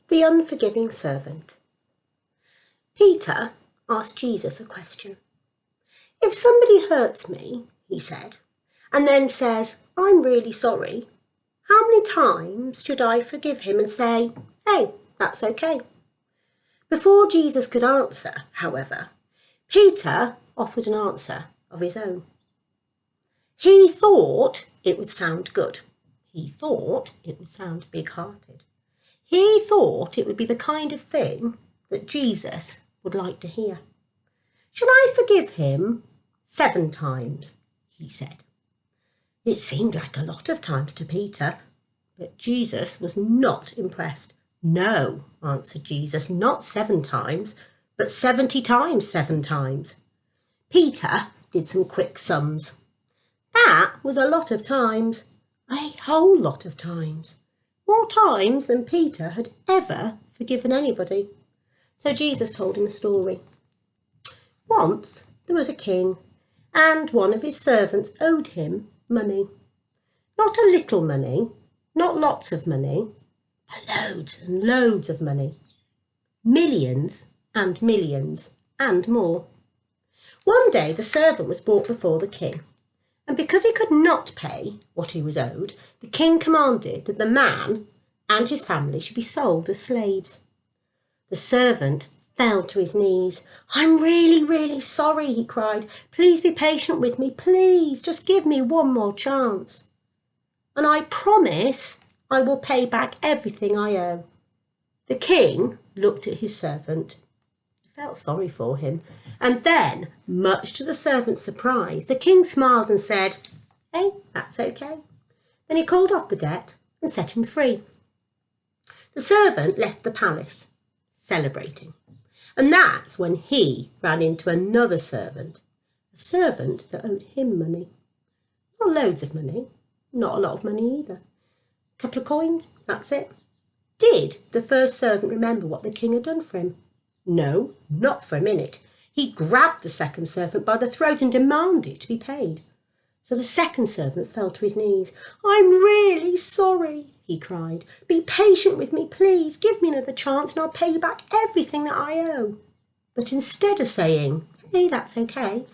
The Unforgiving Servant. Peter asked Jesus a question. If somebody hurts me, he said, and then says, I'm really sorry, how many times should I forgive him and say, hey, that's okay? Before Jesus could answer, however, Peter offered an answer of his own. He thought it would sound good. He thought it would sound big-hearted. He thought it would be the kind of thing that Jesus would like to hear. Should I forgive him 7 times? He said. It seemed like a lot of times to Peter, but Jesus was not impressed. No, answered Jesus, not 7 times, but 70 times 7 times. Peter did some quick sums. That was a lot of times, a whole lot of times. More times than Peter had ever forgiven anybody. So Jesus told him a story. Once there was a king, and one of his servants owed him money. Not a little money, not lots of money, but loads and loads of money. Millions and millions and more. One day the servant was brought before the king, and because he could not pay what he was owed, the king commanded that the man and his family should be sold as slaves. The servant fell to his knees. I'm really, really sorry, he cried. Please be patient with me. Please, just give me one more chance. And I promise I will pay back everything I owe. The king looked at his servant. He felt sorry for him. And then, much to the servant's surprise, the king smiled and said, hey, that's okay. Then he called off the debt and set him free. The servant left the palace, celebrating. And that's when he ran into another servant, a servant that owed him money. Not loads of money, not a lot of money either. A couple of coins, that's it. Did the first servant remember what the king had done for him? No, not for a minute. He grabbed the second servant by the throat and demanded to be paid. So the second servant fell to his knees. I'm really sorry, he cried. Be patient with me, please. Give me another chance and I'll pay you back everything that I owe. But instead of saying, hey, that's okay,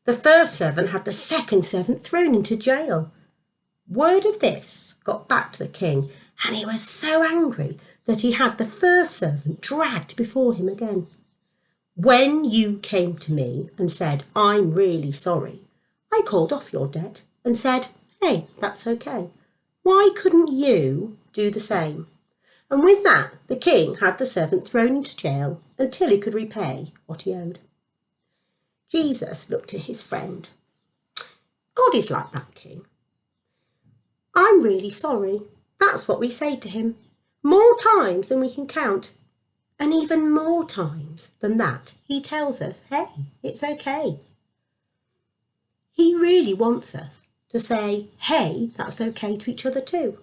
the first servant had the second servant thrown into jail. Word of this got back to the king, and he was so angry that he had the first servant dragged before him again. When you came to me and said, I'm really sorry, I called off your debt and said, hey, that's okay. Why couldn't you do the same? And with that, the king had the servant thrown into jail until he could repay what he owed. Jesus looked at his friend. God is like that king. I'm really sorry. That's what we say to him. More times than we can count. And even more times than that, he tells us, hey, it's okay. He really wants us to say, hey, that's okay to each other too.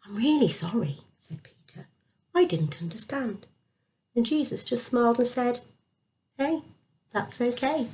I'm really sorry, said Peter. I didn't understand. And Jesus just smiled and said, hey, that's okay.